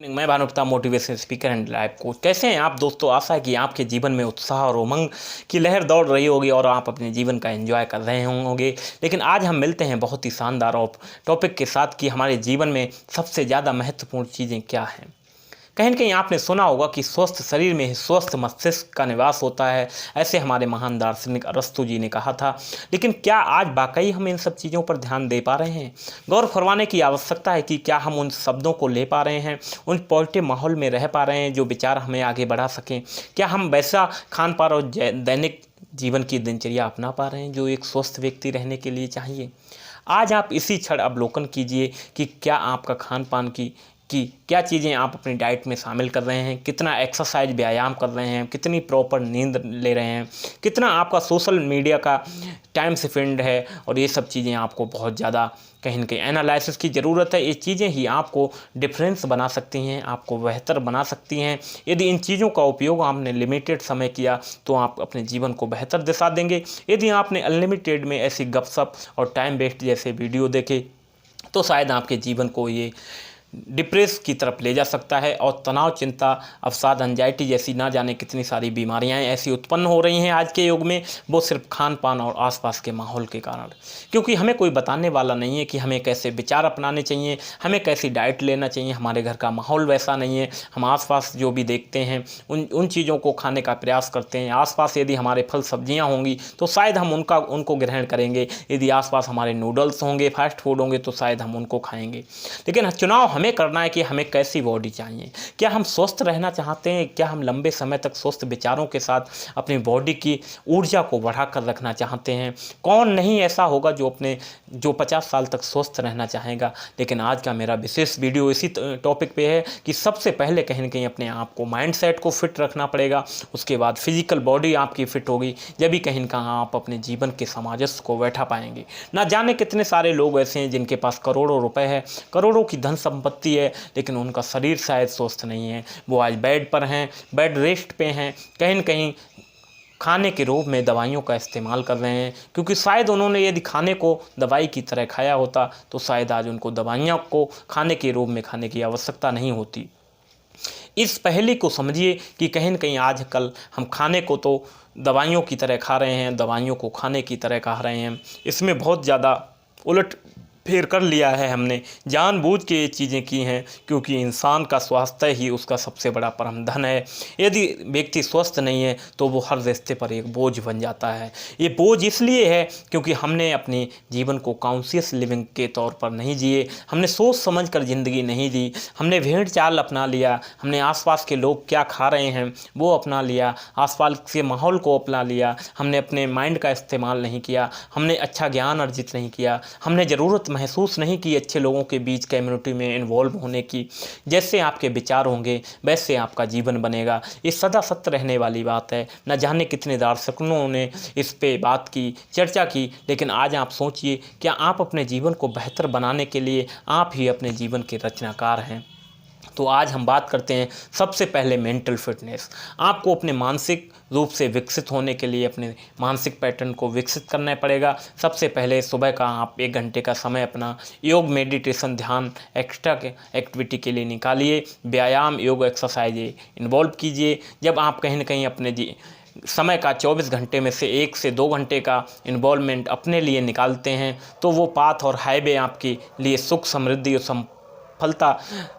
मैं Bhanupratap motivational speaker and life coach. कैसे हैं आप दोस्तों? आशा है कि आपके जीवन में उत्साह और उमंग की लहर दौड़ रही होगी और आप अपने जीवन का एंजॉय कर रहे होंगे। लेकिन आज हम मिलते हैं बहुत ही शानदार और टॉपिक के साथ कि हमारे जीवन में सबसे ज़्यादा महत्वपूर्ण चीज़ें क्या हैं। कहीं न कहीं आपने सुना होगा कि स्वस्थ शरीर में ही स्वस्थ मस्तिष्क का निवास होता है। ऐसे हमारे महान दार्शनिक अरस्तू जी ने कहा था। लेकिन क्या आज वाकई हम इन सब चीज़ों पर ध्यान दे पा रहे हैं? गौर फरमाने की आवश्यकता है कि क्या हम उन शब्दों को ले पा रहे हैं, उन पॉजिटिव माहौल में रह पा रहे हैं जो विचार हमें आगे बढ़ा सकें। क्या हम वैसा खान पान और दैनिक जीवन की दिनचर्या अपना पा रहे हैं जो एक स्वस्थ व्यक्ति रहने के लिए चाहिए। आज आप इसी क्षण अवलोकन कीजिए कि क्या आपका खान पान की क्या चीज़ें आप अपनी डाइट में शामिल कर रहे हैं, कितना एक्सरसाइज व्यायाम कर रहे हैं, कितनी प्रॉपर नींद ले रहे हैं, कितना आपका सोशल मीडिया का टाइम स्पेंड है। और ये सब चीज़ें आपको बहुत ज़्यादा कहीं न कहीं एनालिसिस की ज़रूरत है। ये चीज़ें ही आपको डिफरेंस बना सकती हैं, आपको बेहतर बना सकती हैं। यदि इन चीज़ों का उपयोग आपने लिमिटेड समय किया तो आप अपने जीवन को बेहतर दिशा देंगे। यदि आपने अनलिमिटेड में ऐसी गपशप और टाइम वेस्ट जैसे वीडियो देखे तो शायद आपके जीवन को ये डिप्रेस की तरफ ले जा सकता है। और तनाव, चिंता, अवसाद, एंजाइटी जैसी ना जाने कितनी सारी बीमारियां ऐसी उत्पन्न हो रही हैं आज के युग में, वो सिर्फ खान पान और आसपास के माहौल के कारण। क्योंकि हमें कोई बताने वाला नहीं है कि हमें कैसे विचार अपनाने चाहिए, हमें कैसी डाइट लेना चाहिए। हमारे घर का माहौल वैसा नहीं है। हम आसपास जो भी देखते हैं उन चीज़ों को खाने का प्रयास करते हैं। आसपास यदि हमारे फल सब्जियाँ होंगी तो शायद हम उनको ग्रहण करेंगे। यदि आसपास हमारे नूडल्स होंगे, फास्ट फूड होंगे तो शायद हम उनको खाएंगे। लेकिन चुनाव हमें करना है कि हमें कैसी बॉडी चाहिए। क्या हम स्वस्थ रहना चाहते हैं? क्या हम लंबे समय तक स्वस्थ विचारों के साथ अपनी बॉडी की ऊर्जा को बढ़ाकर रखना चाहते हैं? कौन नहीं ऐसा होगा जो 50 साल तक स्वस्थ रहना चाहेगा। लेकिन आज का मेरा विशेष वीडियो इसी टॉपिक पे है कि सबसे पहले कहीं न कहीं अपने आप को, माइंड सेट को फिट रखना पड़ेगा। उसके बाद फिजिकल बॉडी आपकी फिट होगी, जब भी कहीं न कहीं आप अपने जीवन के सामंजस्य को बैठा पाएंगे। ना जाने कितने सारे लोग ऐसे हैं जिनके पास करोड़ों रुपए है, करोड़ों की धन संपत्ति है, लेकिन उनका शरीर शायद स्वस्थ नहीं है। वो आज बेड पर हैं, बेड रेस्ट पे हैं, कहीं न कहीं खाने के रूप में दवाइयों का इस्तेमाल कर रहे हैं। क्योंकि शायद उन्होंने यदि खाने को दवाई की तरह खाया होता तो शायद आज उनको दवाइयों को खाने के रूप में खाने की आवश्यकता नहीं होती। इस पहेली को समझिए कि कहीं न कहीं आजकल हम खाने को तो दवाइयों की तरह खा रहे हैं, दवाइयों को खाने की तरह खा रहे हैं। इसमें बहुत ज़्यादा उलट फेर कर लिया है हमने, जानबूझ के ये चीज़ें की हैं। क्योंकि इंसान का स्वास्थ्य ही उसका सबसे बड़ा परम धन है। यदि व्यक्ति स्वस्थ नहीं है तो वो हर रिश्ते पर एक बोझ बन जाता है। ये बोझ इसलिए है क्योंकि हमने अपने जीवन को कॉन्शियस लिविंग के तौर पर नहीं जिए, हमने सोच समझ कर ज़िंदगी नहीं जी, हमने भेड़ चाल अपना लिया, हमने आसपास के लोग क्या खा रहे हैं वो अपना लिया, आसपास के माहौल को अपना लिया, हमने अपने माइंड का इस्तेमाल नहीं किया, हमने अच्छा ज्ञान अर्जित नहीं किया, हमने ज़रूरत महसूस नहीं की अच्छे लोगों के बीच कम्युनिटी में इन्वॉल्व होने की। जैसे आपके विचार होंगे वैसे आपका जीवन बनेगा। ये सदा सत्य रहने वाली बात है। न जाने कितने दार्शनिकों ने इस पे बात की, चर्चा की। लेकिन आज आप सोचिए, क्या आप अपने जीवन को बेहतर बनाने के लिए आप ही अपने जीवन के रचनाकार हैं? तो आज हम बात करते हैं सबसे पहले मेंटल फिटनेस। आपको अपने मानसिक रूप से विकसित होने के लिए अपने मानसिक पैटर्न को विकसित करना पड़ेगा। सबसे पहले सुबह का आप 1 घंटे का समय अपना योग, मेडिटेशन, ध्यान, एक्स्ट्रा एक्टिविटी के लिए निकालिए। व्यायाम, योग, एक्सरसाइज इन्वॉल्व कीजिए। जब आप कहीं ना कहीं अपने समय का 24 घंटे में से 1 से 2 घंटे का इन्वॉल्वमेंट अपने लिए निकालते हैं तो वो पाथ और हाईवे आपके लिए सुख, समृद्धि और सफलता,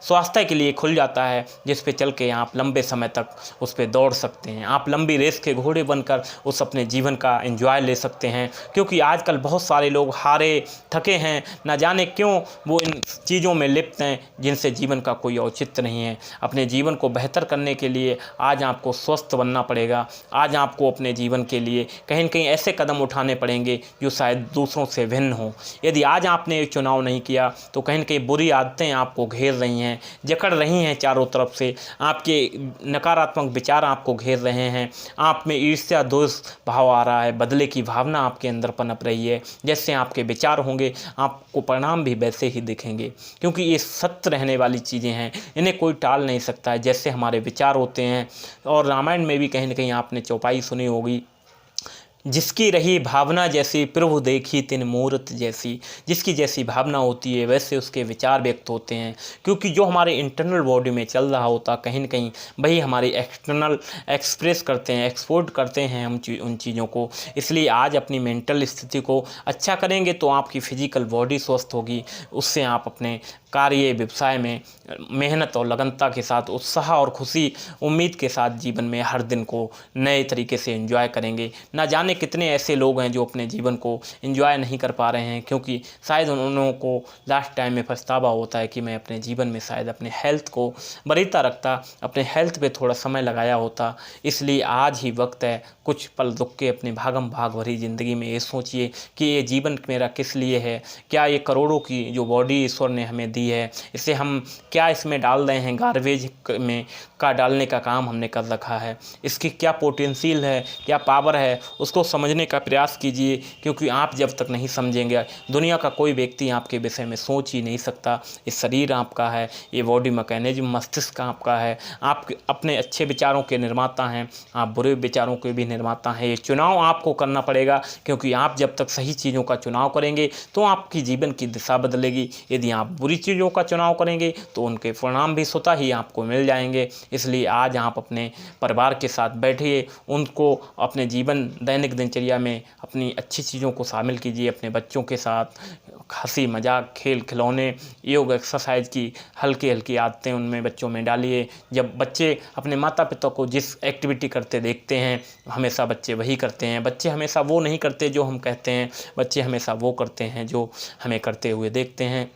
स्वास्थ्य के लिए खुल जाता है, जिस पे चल के आप लंबे समय तक उस पे दौड़ सकते हैं। आप लंबी रेस के घोड़े बनकर उस अपने जीवन का एंजॉय ले सकते हैं। क्योंकि आजकल बहुत सारे लोग हारे थके हैं, ना जाने क्यों वो इन चीज़ों में लिप्त हैं जिनसे जीवन का कोई औचित्य नहीं है। अपने जीवन को बेहतर करने के लिए आज आपको स्वस्थ बनना पड़ेगा। आज आपको अपने जीवन के लिए कहीं न कहीं ऐसे कदम उठाने पड़ेंगे जो शायद दूसरों से भिन्न हो। यदि आज आपने चुनाव नहीं किया तो कहीं न कहीं बुरी आदतें आपको घेर रही हैं, जकड़ रही हैं चारों तरफ से। आपके नकारात्मक विचार आपको घेर रहे हैं। आप में ईर्ष्या, द्वेष भाव आ रहा है, बदले की भावना आपके अंदर पनप रही है। जैसे आपके विचार होंगे आपको परिणाम भी वैसे ही दिखेंगे। क्योंकि ये सत्य रहने वाली चीज़ें हैं, इन्हें कोई टाल नहीं सकता है। जैसे हमारे विचार होते हैं, और रामायण में भी कहीं ना कहीं आपने चौपाई सुनी होगी, जिसकी रही भावना जैसी प्रभु देखी तिन मूरत जैसी। जिसकी जैसी भावना होती है वैसे उसके विचार व्यक्त होते हैं, क्योंकि जो हमारे इंटरनल बॉडी में चल रहा होता कहीं न कहीं वही हमारी एक्सटर्नल एक्सप्रेस करते हैं, एक्सपोर्ट करते हैं हम उन चीज़ों को। इसलिए आज अपनी मेंटल स्थिति को अच्छा करेंगे तो आपकी फिजिकल बॉडी स्वस्थ होगी, उससे आप अपने कार्य व्यवसाय में मेहनत और लगनता के साथ उत्साह और खुशी उम्मीद के साथ जीवन में हर दिन को नए तरीके से एंजॉय करेंगे। ना जाने कितने ऐसे लोग हैं जो अपने जीवन को एंजॉय नहीं कर पा रहे हैं, क्योंकि शायद उन लोगों को लास्ट टाइम में पछतावा होता है कि मैं अपने जीवन में शायद अपने हेल्थ को बरीता रखता, अपने हेल्थ पे थोड़ा समय लगाया होता। इसलिए आज ही वक्त है कुछ पल रुक के अपनी भागम भाग भरी ज़िंदगी में ये सोचिए कि ये जीवन मेरा किस लिए है। क्या ये करोड़ों की जो बॉडी ईश्वर ने हमें दी है, इसे हम क्या इसमें डाल रहे हैं, गार्बेज में का डालने का काम हमने कर रखा है। इसकी क्या पोटेंशियल है, क्या पावर है, उसको समझने का प्रयास कीजिए, क्योंकि आप जब तक नहीं समझेंगे दुनिया का कोई व्यक्ति आपके विषय में सोच ही नहीं सकता। ये शरीर आपका है, ये बॉडी मैकेनिज्म मस्तिष्क आपका है, आप अपने अच्छे विचारों के निर्माता हैं, आप बुरे विचारों के भी निर्माता हैं। ये चुनाव आपको करना पड़ेगा, क्योंकि आप जब तक सही चीज़ों का चुनाव करेंगे तो आपकी जीवन की दिशा बदलेगी। यदि आप बुरी चीज़ों का चुनाव करेंगे तो उनके परिणाम भी स्वतः ही आपको मिल जाएंगे। इसलिए आज आप अपने परिवार के साथ बैठिए, उनको अपने जीवन दैनिक दिनचर्या में अपनी अच्छी चीज़ों को शामिल कीजिए। अपने बच्चों के साथ हंसी मजाक, खेल खिलौने, योग, एक्सरसाइज की हल्की हल्की आदतें उनमें बच्चों में डालिए। जब बच्चे अपने माता पिता को जिस एक्टिविटी करते देखते हैं हमेशा बच्चे वही करते हैं। बच्चे हमेशा वो नहीं करते जो हम कहते हैं, बच्चे हमेशा वो करते हैं जो हमें करते हुए देखते हैं।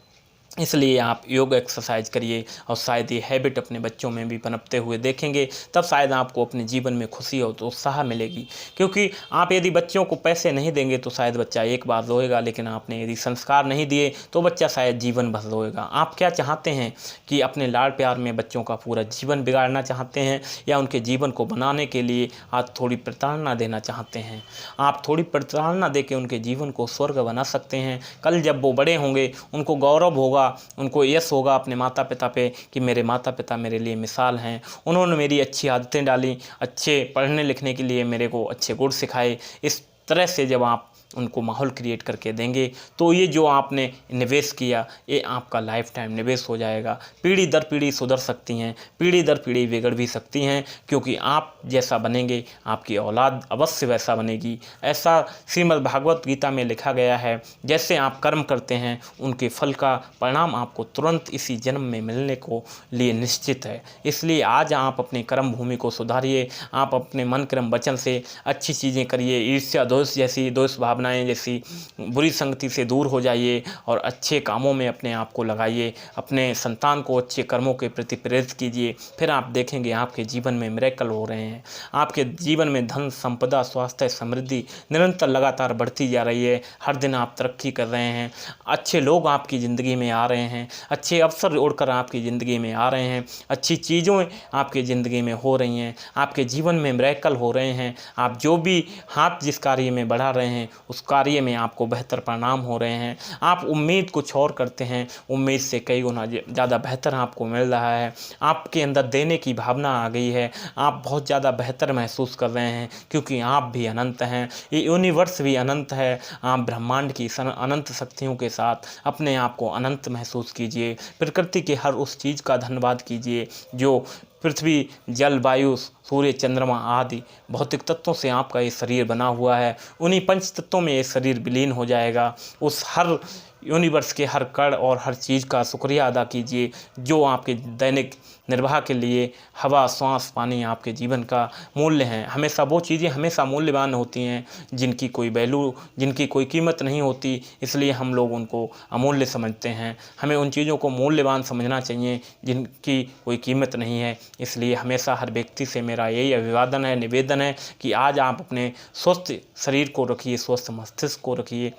इसलिए आप योग एक्सरसाइज करिए और शायद ये हैबिट अपने बच्चों में भी पनपते हुए देखेंगे, तब शायद आपको अपने जीवन में खुशी और उत्साह मिलेगी। क्योंकि आप यदि बच्चों को पैसे नहीं देंगे तो शायद बच्चा एक बार रोएगा, लेकिन आपने यदि संस्कार नहीं दिए तो बच्चा शायद जीवन भर रोएगा। आप क्या चाहते हैं कि अपने लाड प्यार में बच्चों का पूरा जीवन बिगाड़ना चाहते हैं, या उनके जीवन को बनाने के लिए आप थोड़ी प्रताड़ना देना चाहते हैं? आप थोड़ी प्रताड़ना दे के उनके जीवन को स्वर्ग बना सकते हैं। कल जब वो बड़े होंगे उनको गौरव होगा, उनको यश होगा अपने माता पिता पे कि मेरे माता पिता मेरे लिए मिसाल हैं, उन्होंने मेरी अच्छी आदतें डाली, अच्छे पढ़ने लिखने के लिए मेरे को अच्छे गुण सिखाए। इस तरह से जब आप उनको माहौल क्रिएट करके देंगे तो ये जो आपने निवेश किया ये आपका लाइफ टाइम निवेश हो जाएगा। पीढ़ी दर पीढ़ी सुधर सकती हैं, पीढ़ी दर पीढ़ी बिगड़ भी सकती हैं, क्योंकि आप जैसा बनेंगे आपकी औलाद अवश्य वैसा बनेगी। ऐसा श्रीमद् भागवत गीता में लिखा गया है, जैसे आप कर्म करते हैं उनके फल का परिणाम आपको तुरंत इसी जन्म में मिलने को लिए निश्चित है। इसलिए आज आप अपने कर्म भूमि को सुधारिए, आप अपने मन कर्म वचन से अच्छी चीज़ें करिए। ईर्ष्या दोष जैसी दोष भावनाएं जैसी बुरी संगति से दूर हो जाइए और अच्छे कामों में अपने आप को लगाइए। अपने संतान को अच्छे कर्मों के प्रति प्रेरित कीजिए, फिर आप देखेंगे आपके जीवन में मिरेकल हो रहे हैं। आपके जीवन में धन संपदा स्वास्थ्य समृद्धि निरंतर लगातार बढ़ती जा रही है। हर दिन आप तरक्की कर रहे हैं, अच्छे लोग आपकी ज़िंदगी में आ रहे हैं, अच्छे अवसर उड़कर आपकी ज़िंदगी में आ रहे हैं, अच्छी चीज़ों आपकी ज़िंदगी में हो रही हैं, आपके जीवन में मिरेकल हो रहे हैं। आप जो भी हाथ जिस कार्य में बढ़ा रहे हैं उस कार्य में आपको बेहतर परिणाम हो रहे हैं। आप उम्मीद कुछ और करते हैं, उम्मीद से कई गुना ज़्यादा बेहतर आपको मिल रहा है। आपके अंदर देने की भावना आ गई है, आप बहुत ज़्यादा बेहतर महसूस कर रहे हैं, क्योंकि आप भी अनंत हैं, ये यूनिवर्स भी अनंत है। आप ब्रह्मांड की अनंत शक्तियों के साथ अपने आप को अनंत महसूस कीजिए। प्रकृति के हर उस चीज़ का धन्यवाद कीजिए जो पृथ्वी, जल, वायु, सूर्य, चंद्रमा आदि भौतिक तत्वों से आपका ये शरीर बना हुआ है। उन्हीं पंच तत्वों में ये शरीर विलीन हो जाएगा। उस हर यूनिवर्स के हर कण और हर चीज़ का शुक्रिया अदा कीजिए जो आपके दैनिक निर्वाह के लिए हवा, श्वास, पानी आपके जीवन का मूल्य है। हमेशा वो चीज़ें हमेशा मूल्यवान होती हैं जिनकी कोई वैल्यू, जिनकी कोई कीमत नहीं होती, इसलिए हम लोग उनको अमूल्य समझते हैं। हमें उन चीज़ों को मूल्यवान समझना चाहिए जिनकी कोई कीमत नहीं है। इसलिए हमेशा हर व्यक्ति से मेरा यही अभिवादन है, निवेदन है कि आज आप अपने स्वस्थ शरीर को रखिए, स्वस्थ मस्तिष्क को रखिए,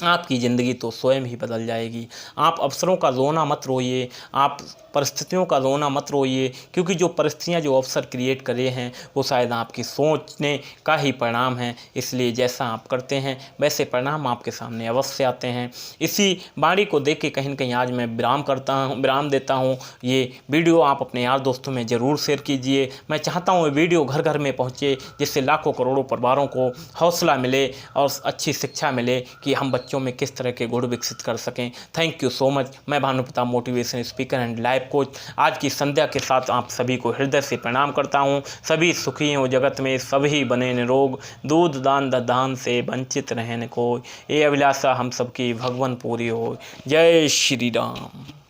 आपकी ज़िंदगी तो स्वयं ही बदल जाएगी। आप अवसरों का रोना मत रोइए, आप परिस्थितियों का रोना मत रोइए, क्योंकि जो परिस्थितियाँ जो अवसर क्रिएट करे हैं वो शायद आपकी सोचने का ही परिणाम है। इसलिए जैसा आप करते हैं वैसे परिणाम आपके सामने अवश्य आते हैं। इसी वाणी को देख के कहीं न कहीं आज मैं विराम देता हूँ। ये वीडियो आप अपने यार दोस्तों में ज़रूर शेयर कीजिए। मैं चाहता हूँ ये वीडियो घर घर में पहुँचे, जिससे लाखों करोड़ों परिवारों को हौसला मिले और अच्छी शिक्षा मिले कि हम बच्चों में किस तरह के गुण विकसित कर सकें। Thank you so much. मैं Bhanupratap motivation speaker and life coach आज की संध्या के साथ आप सभी को हृदय से प्रणाम करता हूँ। सभी सुखी हो जगत में, सभी बने निरोग, दूध दान दान से वंचित रहने को, ये अभिलाषा हम सबकी भगवान पूरी हो। जय श्री राम।